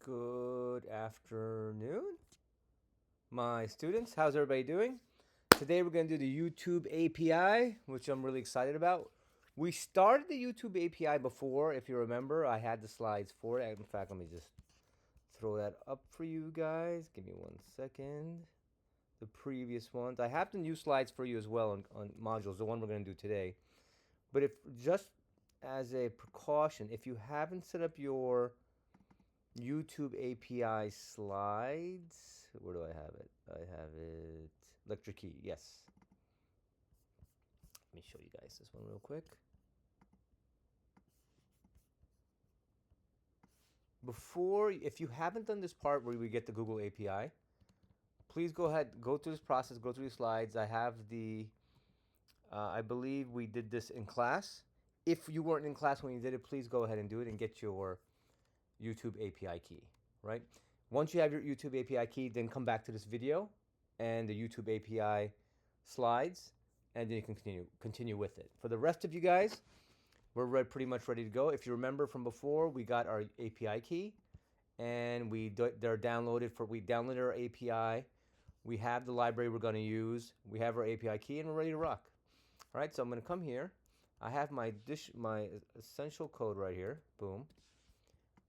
Good afternoon, my students. How's everybody doing? Today we're going to do the YouTube API, which I'm really excited about. We started the YouTube API before, if you remember. I had the slides for it. In fact, let me just throw that up for you guys. Give me 1 second. The previous ones. I have the new slides for you as well on modules, the one we're going to do today. But if just as a precaution, if you haven't set up your YouTube API slides. Where do I have it? I have it. Lecture key. Yes. Let me show you guys this one real quick. If you haven't done this part where we get the Google API, please go ahead, go through this process, go through the slides. I have I believe we did this in class. If you weren't in class when you did it, please go ahead and do it and get your YouTube API key, right? Once you have your YouTube API key, then come back to this video and the YouTube API slides, and then you can continue with it. For the rest of you guys, we're pretty much ready to go. If you remember from before, we got our API key, and we downloaded our API. We have the library we're going to use. We have our API key, and we're ready to rock. All right, so I'm going to come here. I have my essential code right here. Boom.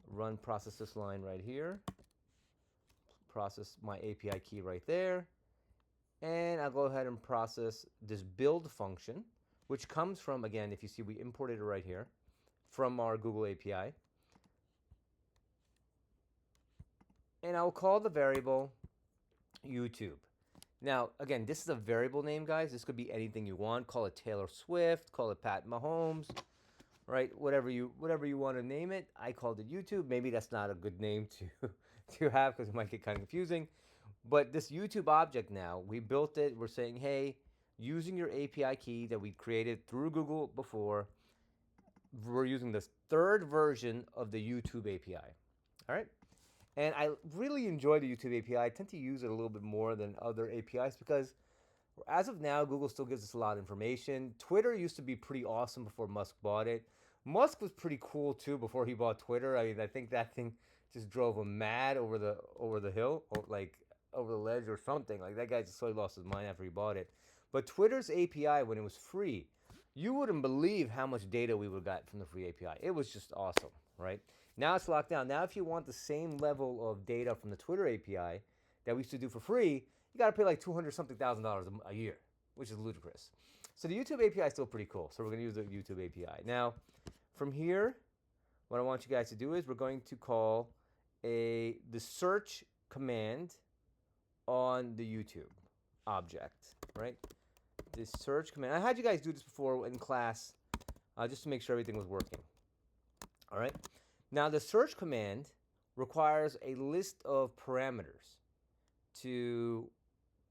Run process this line right here. Process my API key right there. And I'll go ahead and process this build function, which comes from, again, if you see, we imported it right here from our Google API. And I'll call the variable YouTube. Now, again, this is a variable name, guys. This could be anything you want. Call it Taylor Swift, call it Pat Mahomes, right? Whatever you want to name it. I called it YouTube. Maybe that's not a good name to have because it might get kind of confusing. But this YouTube object now, we built it. We're saying, hey, using your API key that we created through Google before, we're using this third version of the YouTube API. All right? And I really enjoy the YouTube API. I tend to use it a little bit more than other APIs because as of now, Google still gives us a lot of information. Twitter used to be pretty awesome before Musk bought it. Musk was pretty cool too before he bought Twitter. I mean, I think that thing just drove him mad over the hill, or like over the ledge or something. Like that guy just totally lost his mind after he bought it. But Twitter's API, when it was free, you wouldn't believe how much data we would have got from the free API. It was just awesome, right? Now it's locked down. Now if you want the same level of data from the Twitter API that we used to do for free, you got to pay like $200-something thousand a year, which is ludicrous. So the YouTube API is still pretty cool. So we're going to use the YouTube API. Now, from here, what I want you guys to do is we're going to call the search command on the YouTube object, right? This search command. I had you guys do this before in class just to make sure everything was working. All right. Now, the search command requires a list of parameters to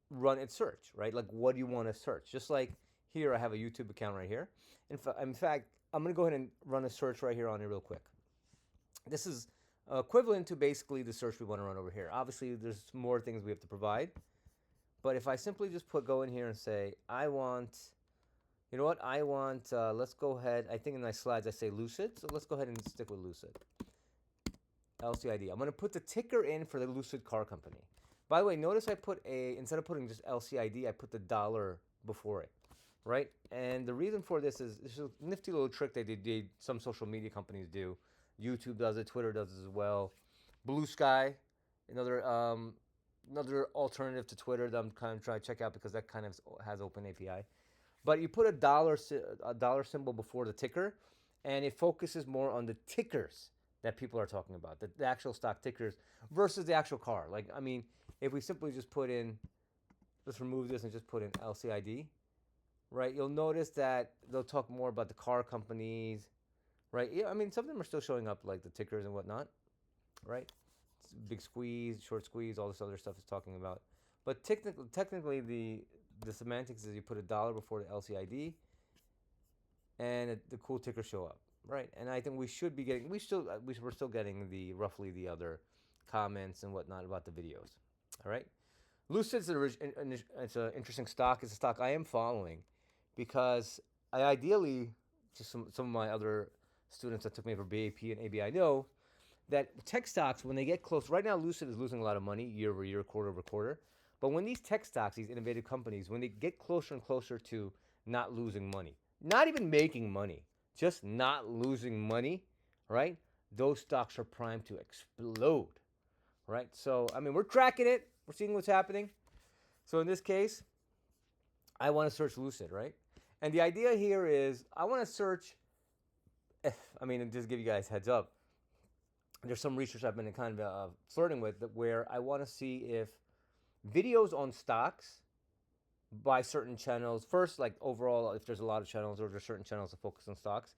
run its search, right? Like, what do you want to search? Just like here, I have a YouTube account right here. In fact, I'm going to go ahead and run a search right here on it real quick. This is equivalent to basically the search we want to run over here. Obviously, there's more things we have to provide. But if I simply just go in here and say, I want, you know what? I want, let's go ahead. I think in my slides I say Lucid. So let's go ahead and stick with Lucid. LCID. I'm going to put the ticker in for the Lucid car company. By the way, notice I put instead of putting just LCID, I put the dollar before it, right? And the reason for this is a nifty little trick that some social media companies do. YouTube does it, Twitter does it as well. Blue Sky, another alternative to Twitter that I'm kind of trying to check out because that kind of has open API. But you put a dollar symbol before the ticker, and it focuses more on the tickers that people are talking about, the actual stock tickers versus the actual car. Like, I mean, if we simply just let's remove this and just put in LCID, right? You'll notice that they'll talk more about the car companies, right? Yeah, I mean, some of them are still showing up like the tickers and whatnot, right? Big squeeze, short squeeze, all this other stuff is talking about. But technically the semantics is you put a dollar before the LCID, and the cool tickers show up, right? And I think we should be getting, we're still getting roughly the other comments and whatnot about the videos. All right, Lucid's it's an interesting stock. It's a stock I am following because I ideally, just some of my other students that took me for BAP and ABI know that tech stocks, when they get close, right now Lucid is losing a lot of money year over year, quarter over quarter. But when these tech stocks, these innovative companies, when they get closer and closer to not losing money, not even making money, just not losing money, right? Those stocks are primed to explode, right? So, I mean, we're tracking it. We're seeing what's happening. So in this case, I want to search Lucid, right? And the idea here is I want to search, I mean, and just give you guys heads up, there's some research I've been kind of flirting with where I want to see if videos on stocks by certain channels, first, like overall, if there's a lot of channels or there's certain channels that focus on stocks,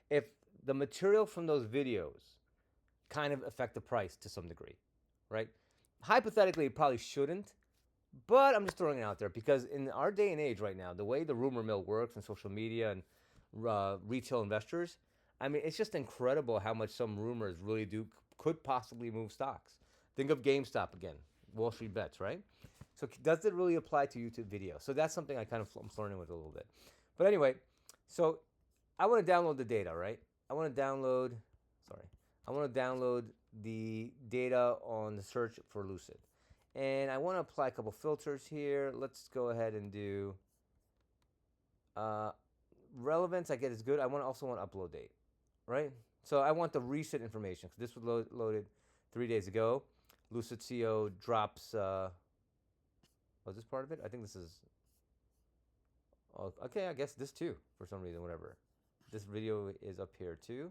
if the material from those videos kind of affect the price to some degree, right? Hypothetically, it probably shouldn't, but I'm just throwing it out there because in our day and age right now, the way the rumor mill works and social media and retail investors, I mean, it's just incredible how much some rumors really could possibly move stocks. Think of GameStop again, Wall Street bets, right? So does it really apply to YouTube video? So that's something I'm flirting with a little bit. But anyway, so I want to download the data, right? I want to download the data on the search for Lucid. And I want to apply a couple filters here. Let's go ahead and do relevance. I get is good. I also want upload date, right? So I want the recent information because this was loaded 3 days ago. Lucid CEO drops. Was this part of it? I think this is. Okay, I guess this too for some reason. Whatever. This video is up here too.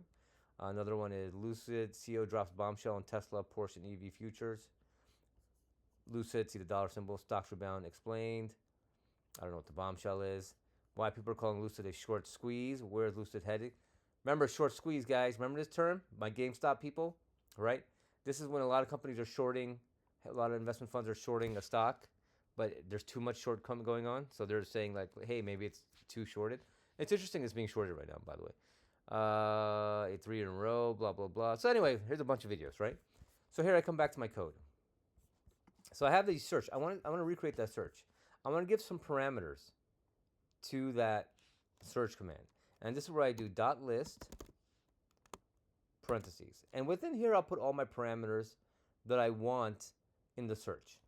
Another one is Lucid CEO drops bombshell on Tesla, Porsche, and EV futures. Lucid, see the dollar symbol, stocks rebound explained. I don't know what the bombshell is. Why people are calling Lucid a short squeeze. Where's Lucid headed? Remember short squeeze, guys. Remember this term? My GameStop people, right? This is when a lot of companies are shorting, a lot of investment funds are shorting a stock, but there's too much short going on. So they're saying like, hey, maybe it's too shorted. It's interesting it's being shorted right now, by the way. 3 in a row, blah, blah, blah. So anyway, here's a bunch of videos, right? So here I come back to my code. So I have the search. I want to recreate that search. I want to give some parameters to that search command. And this is where I do .list parentheses. And within here, I'll put all my parameters that I want in the search.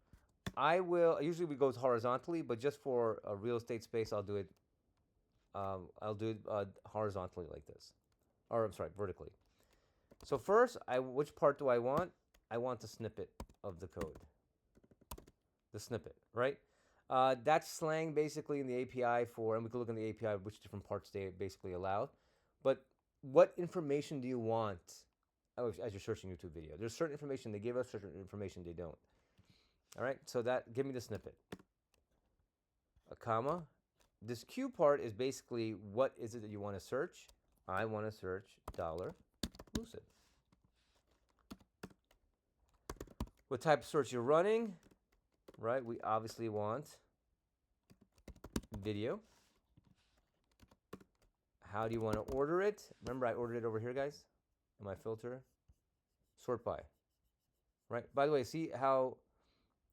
Usually we go horizontally, but just for a real estate space, I'll do it horizontally like this. Or I'm sorry, vertically. So first, which part do I want? I want the snippet of the code. The snippet, right? That's slang basically in the API and we can look in the API which different parts they basically allow. But what information do you want as you're searching YouTube video? There's certain information they give us, certain information they don't. All right, so give me the snippet. A comma. This Q part is basically what is it that you want to search? I want to search $Lucid. What type of search you're running? Right, we obviously want video. How do you want to order it? Remember I ordered it over here, guys, in my filter. Sort by. Right, by the way, see how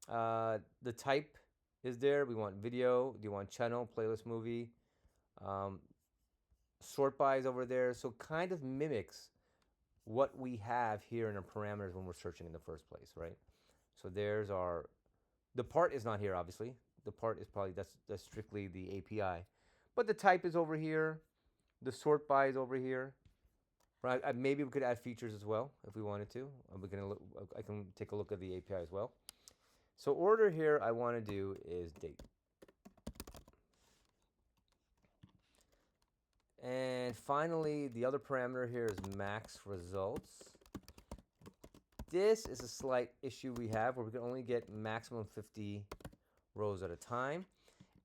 the type is there? We want video. Do you want channel, playlist, movie? Sort by is over there. So kind of mimics what we have here in our parameters when we're searching in the first place, right? So there's the part is not here, obviously. The part is probably, that's strictly the API. But the type is over here. The sort by is over here. Right? Maybe we could add features as well if we wanted to. I can take a look at the API as well. So order here I want to do is date. And finally, the other parameter here is max results. This is a slight issue we have where we can only get maximum 50 rows at a time.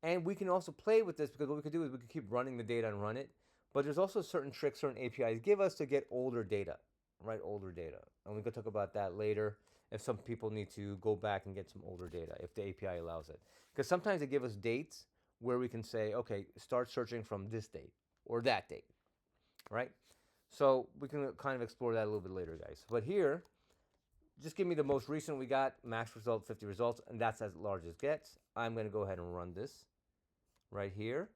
And we can also play with this because what we could do is we could keep running the data and run it. But there's also certain tricks, certain APIs give us to get older data, right? Older data. And we could talk about that later if some people need to go back and get some older data, if the API allows it. Because sometimes they give us dates where we can say, okay, start searching from this date or that date, right? So we can kind of explore that a little bit later, guys. But here, just give me the most recent we got, max result, 50 results, and that's as large as gets. I'm going to go ahead and run this right here.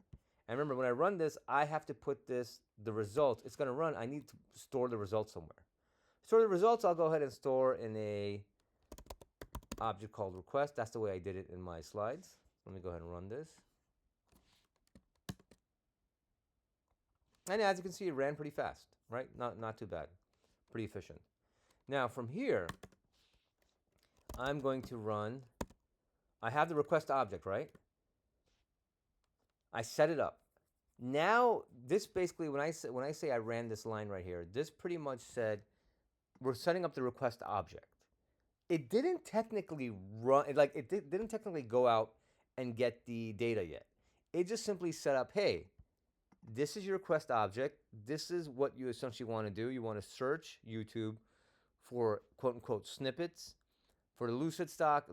And remember, when I run this, I have to put the result. It's going to run. I need to store the result somewhere. Store the results, I'll go ahead and store in a object called request. That's the way I did it in my slides. Let me go ahead and run this. And as you can see, it ran pretty fast, right? Not too bad. Pretty efficient. Now from here, I'm going to run, I have the request object, right? I set it up. Now, this basically, when I say I ran this line right here, this pretty much said we're setting up the request object. It didn't technically run, didn't technically go out and get the data yet. It just simply set up, hey, this is your request object. This is what you essentially want to do. You want to search YouTube for quote unquote snippets for the lucid stock,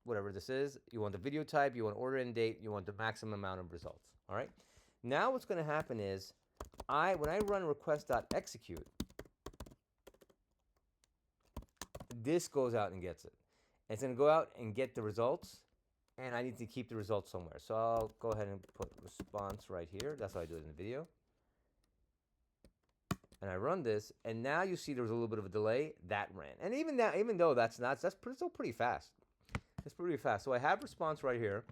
whatever this is. You want the video type, you want order and date, you want the maximum amount of results. All right. Now what's going to happen is when I run request.execute, this goes out and gets it. It's going to go out and get the results, and I need to keep the results somewhere. So I'll go ahead and put response right here. That's how I do it in the video. And I run this, and now you see there's a little bit of a delay. That ran. And even though that's still pretty fast. It's pretty fast. So I have response right here,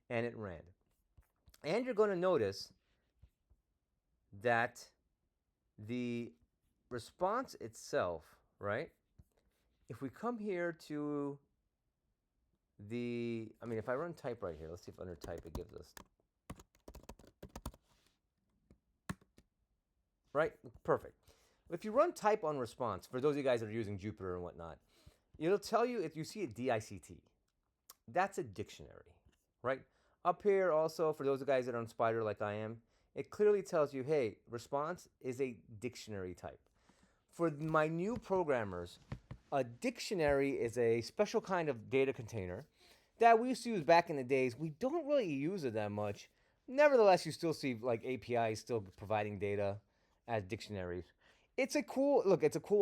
and it ran. And you're going to notice that the response itself, right? If we come here to if I run type right here, let's see if under type it gives us. Right? Perfect. If you run type on response, for those of you guys that are using Jupyter and whatnot, it'll tell you if you see a DICT. That's a dictionary, right? Up here also, for those of you guys that are on Spider like I am, it clearly tells you, hey, response is a dictionary type. For my new programmers, a dictionary is a special kind of data container that we used to use back in the days. We don't really use it that much. Nevertheless, you still see like APIs still providing data as dictionaries. It's a cool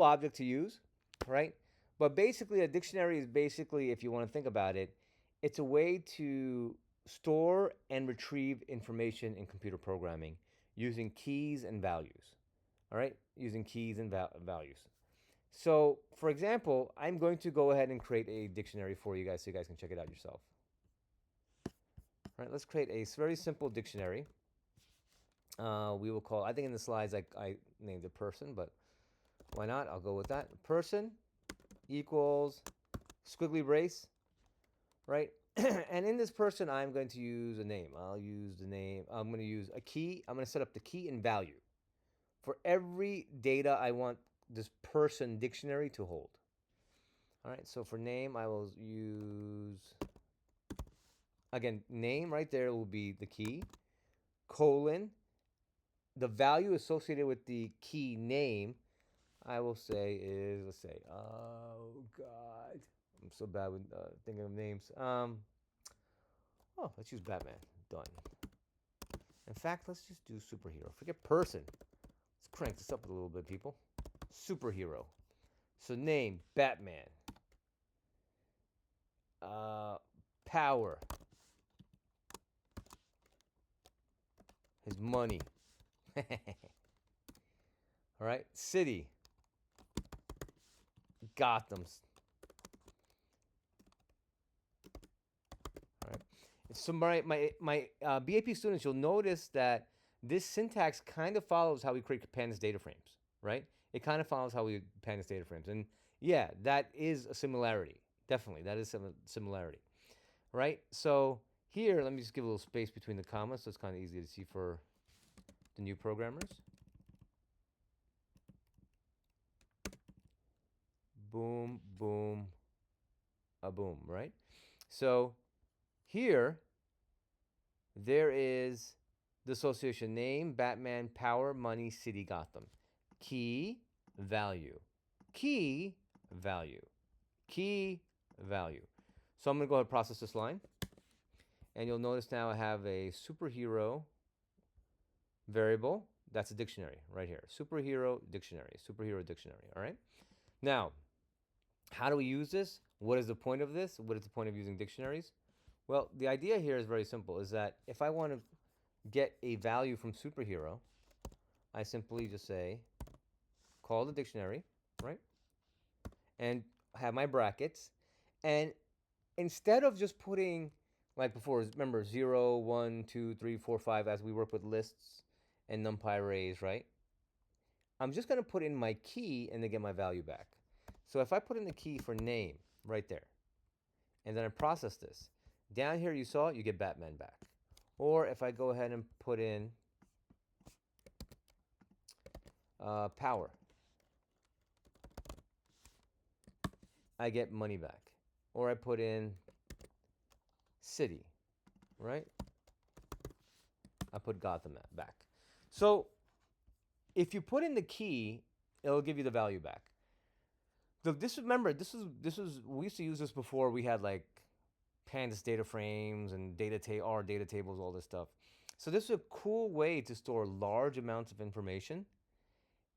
object to use, right? But basically, a dictionary is basically, if you want to think about it, it's a way to store and retrieve information in computer programming using keys and values. All right, using keys and values. So, for example, I'm going to go ahead and create a dictionary for you guys so you guys can check it out yourself. All right, let's create a very simple dictionary. We will call, I think in the slides I named a person, but why not? I'll go with that. Person equals squiggly brace, right? And in this person, I'm going to use a name. I'll use the name. I'm going to use a key. I'm going to set up the key and value for every data I want this person dictionary to hold. All right, so for name, I will use, again, name right there will be the key, colon, the value associated with the key name, I will say is, let's say, oh God, I'm so bad with thinking of names. Let's use Batman. Done. In fact, let's just do superhero. Forget person. Let's crank this up a little bit, people. Superhero. So name, Batman. Power. His money. All right. City. Gotham's. All right. So my BAP students, you'll notice that this syntax kind of follows how we create pandas data frames, right? It kind of follows how we pandas data frames. And yeah, that is a similarity. Definitely, that is a similarity, right? So here, let me just give a little space between the commas so it's kind of easy to see for the new programmers. Boom, boom, a boom, right? So here, there is the association name, Batman, power, money, city, Gotham. Key, value. Key, value. Key, value. So I'm going to go ahead and process this line. And you'll notice now I have a superhero variable. That's a dictionary right here. Superhero dictionary. Superhero dictionary. All right. Now, how do we use this? What is the point of this? What is the point of using dictionaries? Well, the idea here is very simple, is that if I want to get a value from superhero, I simply just say, call the dictionary, right? and have my brackets. And instead of just putting, like before, remember 0, 1, 2, 3, 4, 5, as we work with lists and numpy arrays, right? I'm just going to put in my key and then get my value back. So if I put in the key for name right there, and then I process this, down here you saw it, you get Batman back. Or if I go ahead and put in power, I get money back. Or I put in city, right? I put Gotham back. So if you put in the key, it'll give you the value back. Remember, this is we used to use this before we had like pandas data frames and R data tables, all this stuff. So this is a cool way to store large amounts of information.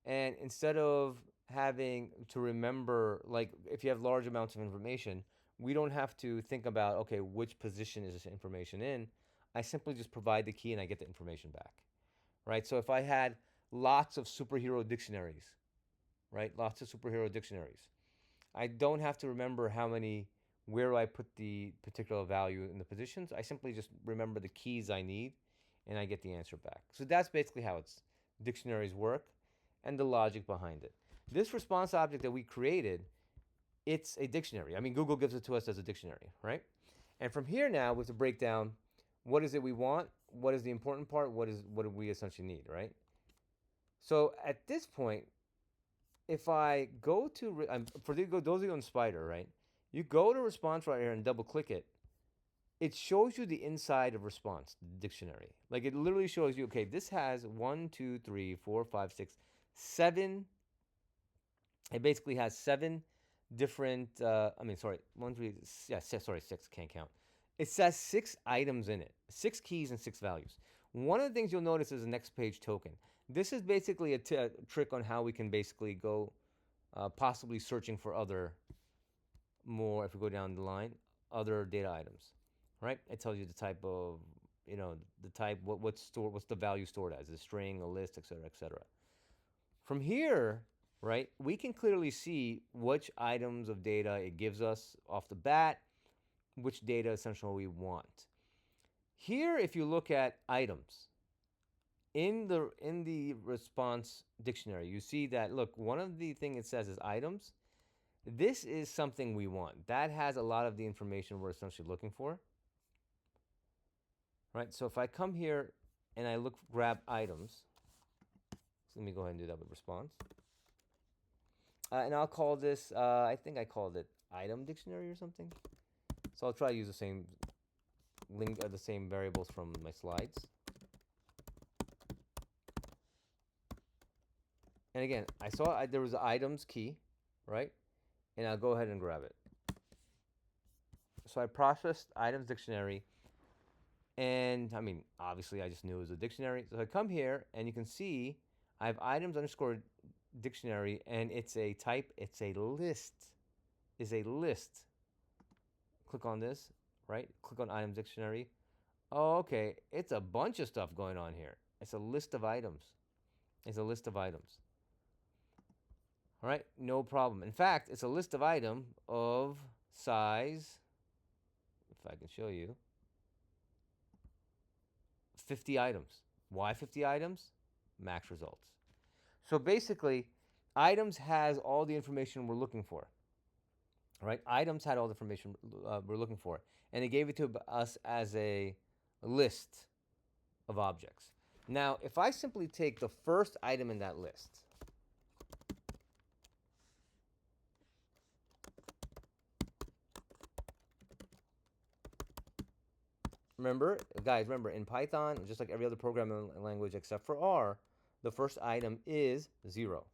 And instead of having to remember, like if you have large amounts of information, we don't have to think about, okay, which position is this information in? I simply just provide the key and I get the information back, right? So if I had lots of superhero dictionaries, right? Lots of superhero dictionaries. I don't have to remember where I put the particular value in the positions. I simply just remember the keys I need and I get the answer back. So that's basically how dictionaries work and the logic behind it. This response object that we created, it's a dictionary. I mean, Google gives it to us as a dictionary, right? And from here now, we have to break down what is it we want, what is the important part, what do we essentially need, right? So at this point, if I go to, those of you on Spider, right? You go to response right here and double click it. It shows you the inside of response dictionary. Like it literally shows you, okay, this has 1, 2, 3, 4, 5, 6, 7. It basically has 7 different, 1, 3, yeah, 6, sorry, 6, can't count. It says 6 items in it, 6 keys and 6 values. One of the things you'll notice is a next page token. This is basically a trick on how we can basically go possibly searching for if we go down the line, other data items, right? It tells you the type of, the type, what's the value stored as, a string, a list, et cetera, et cetera. From here, right, we can clearly see which items of data it gives us off the bat, which data essentially we want. Here, if you look at items, in the response dictionary, you see that, look, one of the things it says is items. This is something we want. That has a lot of the information we're essentially looking for. Right? So if I come here and I grab items, so let me go ahead and do that with response. And I'll call this, I think I called it item dictionary or something. So I'll try to use the same the same variables from my slides. And again, I saw there was an items key, right? And I'll go ahead and grab it. So I processed items dictionary. And I mean, obviously I just knew it was a dictionary. So I come here and you can see I have items underscore dictionary and it's a type, it's a list. Is a list. Click on this, right? Click on items dictionary. Oh, okay. It's a bunch of stuff going on here. It's a list of items. It's a list of items. All right, no problem. In fact, it's a list of item of size, if I can show you, 50 items. Why 50 items? Max results. So basically, items has all the information we're looking for. Right? Items had all the information we're looking for. And it gave it to us as a list of objects. Now, if I simply take the first item in that list, remember, guys, in Python, just like every other programming language except for R, the first item is 0.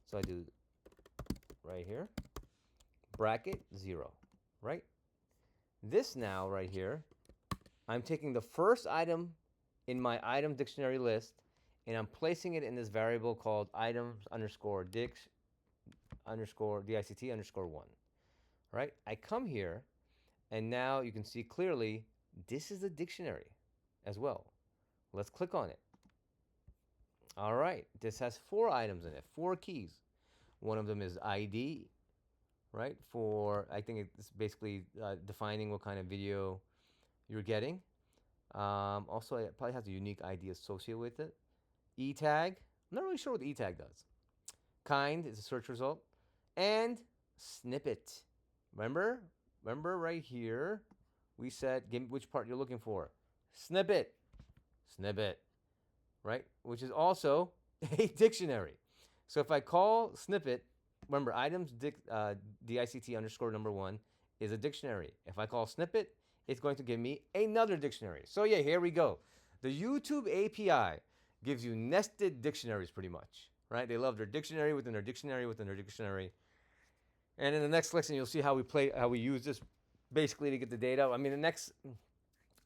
So I do right here, bracket 0, right? This now right here, I'm taking the first item in my item dictionary list and I'm placing it in this variable called items underscore dict underscore dict underscore 1, right? I come here and now you can see clearly this is a dictionary as well. Let's click on it. All right, this has 4 items in it, 4 keys. One of them is ID, right? For, I think it's basically defining what kind of video you're getting. Also, it probably has a unique ID associated with it. E tag. I'm not really sure what the E tag does. Kind is a search result. And snippet. Remember? Remember right here, we said, give me which part you're looking for. Snippet. Snippet. Right? Which is also a dictionary. So if I call snippet, remember, items DICT underscore number 1 is a dictionary. If I call snippet, it's going to give me another dictionary. So yeah, here we go. The YouTube API gives you nested dictionaries pretty much, right? They love their dictionary within their dictionary within their dictionary. And in the next lesson, you'll see how we use this basically to get the data. I mean, the next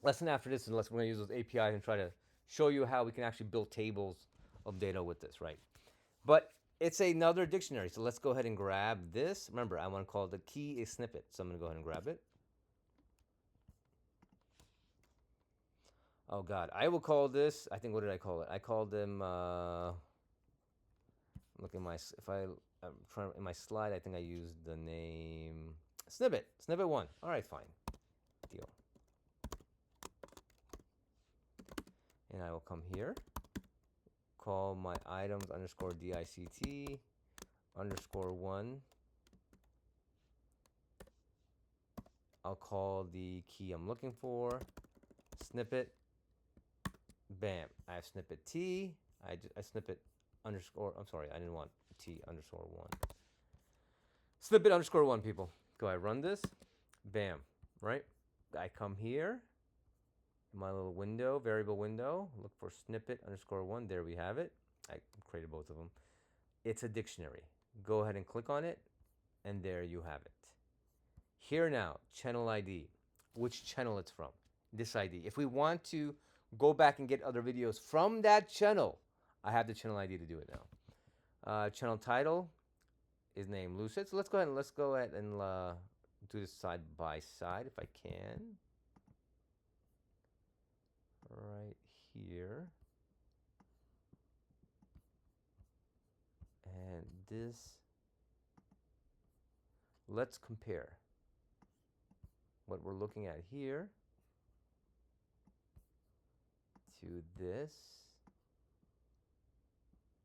lesson after this, unless we're going to use those APIs and try to show you how we can actually build tables of data with this, right? But it's another dictionary. So let's go ahead and grab this. Remember, I want to call the key a snippet. So I'm going to go ahead and grab it. Oh God, I will call this, I think, what did I call it? I called them, look at my, if I, I'm trying, in my slide, I think I used the name snippet 1. All right, fine, deal. And I will come here, call my items underscore DICT underscore 1. I'll call the key I'm looking for, snippet, bam. I have snippet T, I snippet underscore, I'm sorry, I didn't want T underscore 1. Snippet underscore 1, people. Go ahead, run this, bam, right? I come here, my little window, variable window, look for snippet underscore 1, there we have it. I created both of them. It's a dictionary. Go ahead and click on it, and there you have it. Here now, channel ID, which channel it's from, this ID. If we want to go back and get other videos from that channel, I have the channel ID to do it now. Channel title is named Lucid. So let's go ahead and do this side by side if I can. Right here. And this, let's compare what we're looking at here to this.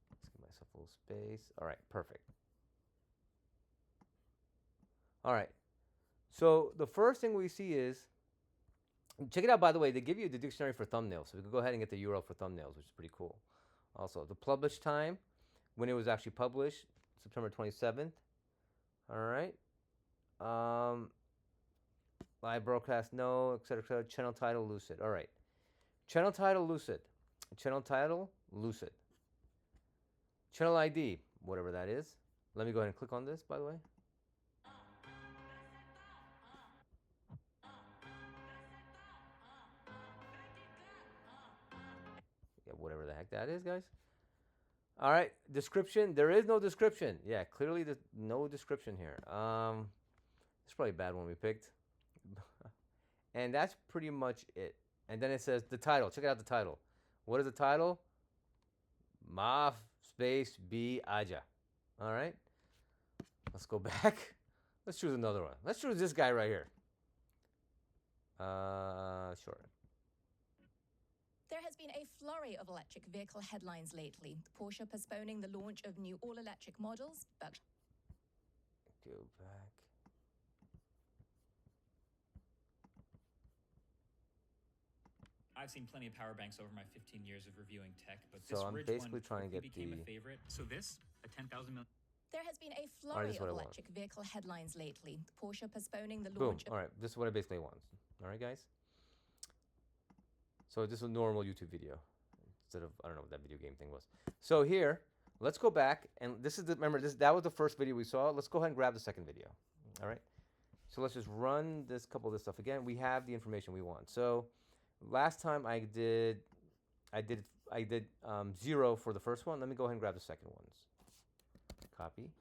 Let's give myself a little space. All right, perfect. All right, so the first thing we see is, check it out, by the way, they give you the dictionary for thumbnails. So we can go ahead and get the URL for thumbnails, which is pretty cool. Also, the publish time, when it was actually published, September 27th. All right. Live broadcast, no, etc., etc. Channel title, Lucid. All right. Channel title, Lucid. Channel title, Lucid. Channel ID, whatever that is. Let me go ahead and click on this, by the way. Yeah, whatever the heck that is, guys. All right, description. There is no description. Yeah, clearly there's no description here. It's probably a bad one we picked. And that's pretty much it. And then it says the title. Check out the title. What is the title? Maaf space B Aja. All right. Let's go back. Let's choose another one. Let's choose this guy right here. Sure. There has been a flurry of electric vehicle headlines lately. Porsche postponing the launch of new all-electric models. Go back. I've seen plenty of power banks over my 15 years of reviewing tech, but so this I'm Ridge basically one trying to get became the a favorite. So this, a 10,000 mil. There has been a flurry of electric vehicle headlines lately. Porsche postponing the launch. Boom. All right, this is what I basically want. All right, guys. So this is a normal YouTube video instead of, I don't know what that video game thing was. So here, let's go back, and this is the, remember this, that was the first video we saw. Let's go ahead and grab the second video. All right. So let's just run this couple of this stuff again. We have the information we want. So last time I did 0 for the first one. Let me go ahead and grab the second ones. Copy.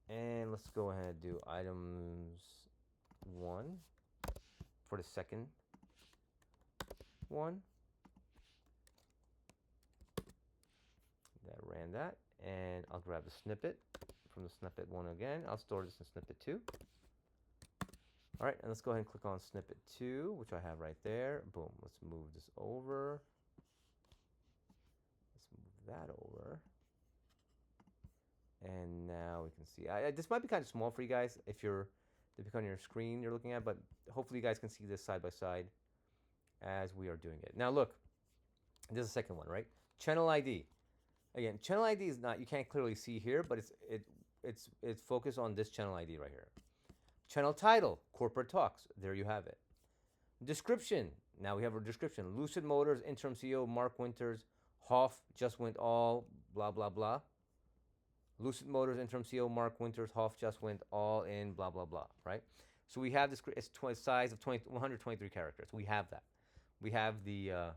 And let's go ahead and do items 1 for the second one. that. And I'll grab the snippet from the snippet 1 again. I'll store this in snippet 2. All right, and let's go ahead and click on snippet 2, which I have right there. Boom, let's move this over. Let's move that over. And now we can see, this might be kind of small for you guys if you're, depending on your screen you're looking at, but hopefully you guys can see this side by side as we are doing it. Now look, this is the second one, right? Channel ID. Again, channel ID is not, you can't clearly see here, but it's focused on this channel ID right here. Channel title, corporate talks. There you have it. Description. Now we have our description. Lucid Motors interim CEO Mark Winters, Hoff just went all blah blah blah. Lucid Motors interim CEO Mark Winters, Hoff just went all in blah blah blah. Right. So we have this. It's size of 123 characters. We have that. We have the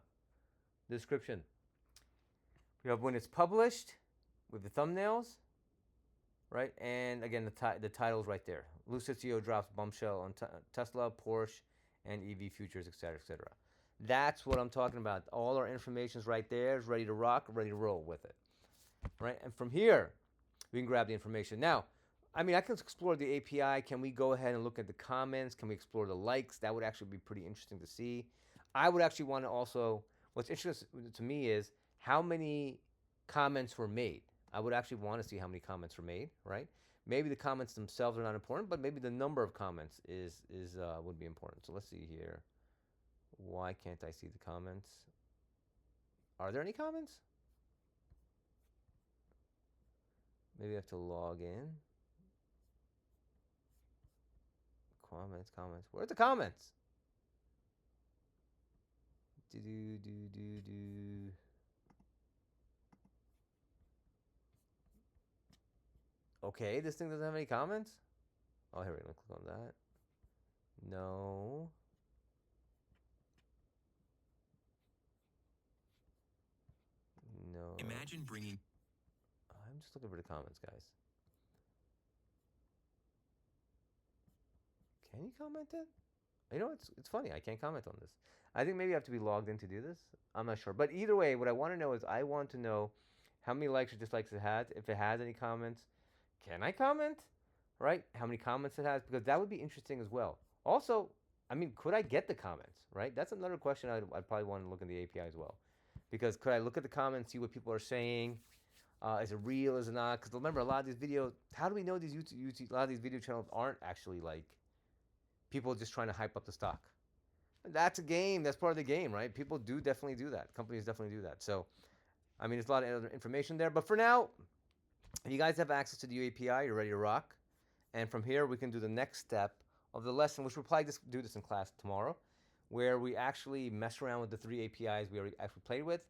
description. We have when it's published with the thumbnails. Right, and again, the title's right there. Lucid CEO drops bombshell on Tesla, Porsche, and EV futures, etc., etc. That's what I'm talking about. All our information's right there. It's ready to rock, ready to roll with it. Right, and from here, we can grab the information. Now, I mean, I can explore the API. Can we go ahead and look at the comments? Can we explore the likes? That would actually be pretty interesting to see. I would actually want to also, what's interesting to me is how many comments were made. I would actually want to see how many comments were made, right? Maybe the comments themselves are not important, but maybe the number of comments would be important. So let's see here. Why can't I see the comments? Are there any comments? Maybe I have to log in. Comments. Where are the comments? Do. Okay, this thing doesn't have any comments? Oh, here we go. Click on that. No. No. Imagine bringing... I'm just looking for the comments, guys. Can you comment it? You know, it's funny. I can't comment on this. I think maybe I have to be logged in to do this. I'm not sure. But either way, what I want to know is I want to know how many likes or dislikes it has. If it has any comments, can I comment? Right? How many comments it has? Because that would be interesting as well. Also, I mean, could I get the comments? Right? That's another question I'd probably want to look in the API as well. Because could I look at the comments, see what people are saying? Is it real? Is it not? Because remember, a lot of these videos, how do we know these YouTube, a lot of these video channels aren't actually like people just trying to hype up the stock? That's a game. That's part of the game, right? People do definitely do that. Companies definitely do that. So, I mean, there's a lot of other information there. But for now, if you guys have access to the API, you're ready to rock. And from here, we can do the next step of the lesson, which we'll probably just do this in class tomorrow, where we actually mess around with the 3 APIs we already actually played with.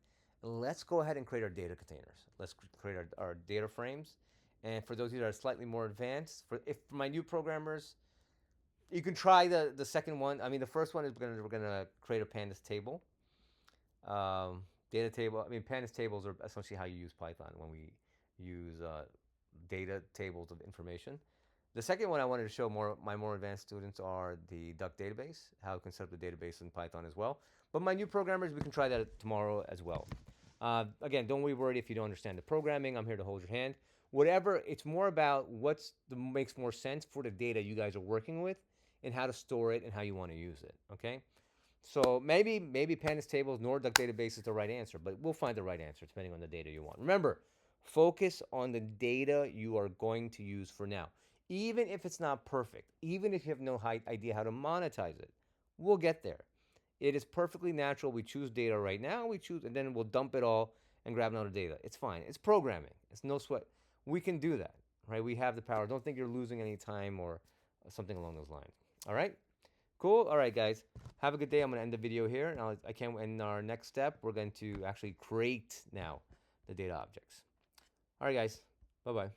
Let's go ahead and create our data containers. Let's create our data frames. And for those of you that are slightly more advanced, for my new programmers, you can try the second one. I mean, the first one is we're gonna create a pandas table. Data table. I mean, pandas tables are essentially how you use Python when we use data tables of information. The second one I wanted to show my more advanced students are the Duck database, how you can set up the database in Python as well. But my new programmers, we can try that tomorrow as well. Again, don't be worried if you don't understand the programming. I'm here to hold your hand. Whatever, it's more about makes more sense for the data you guys are working with and how to store it and how you want to use it, okay? So maybe pandas tables nor Duck database is the right answer, but we'll find the right answer depending on the data you want. Remember, focus on the data you are going to use for now. Even if it's not perfect, even if you have no idea how to monetize it, we'll get there. It is perfectly natural. We choose data right now, and then we'll dump it all and grab another data. It's fine. It's programming. It's no sweat. We can do that, right? We have the power. Don't think you're losing any time or something along those lines. All right? Cool. All right, guys. Have a good day. I'm going to end the video here. And in our next step, we're going to actually create now the data objects. All right, guys. Bye-bye.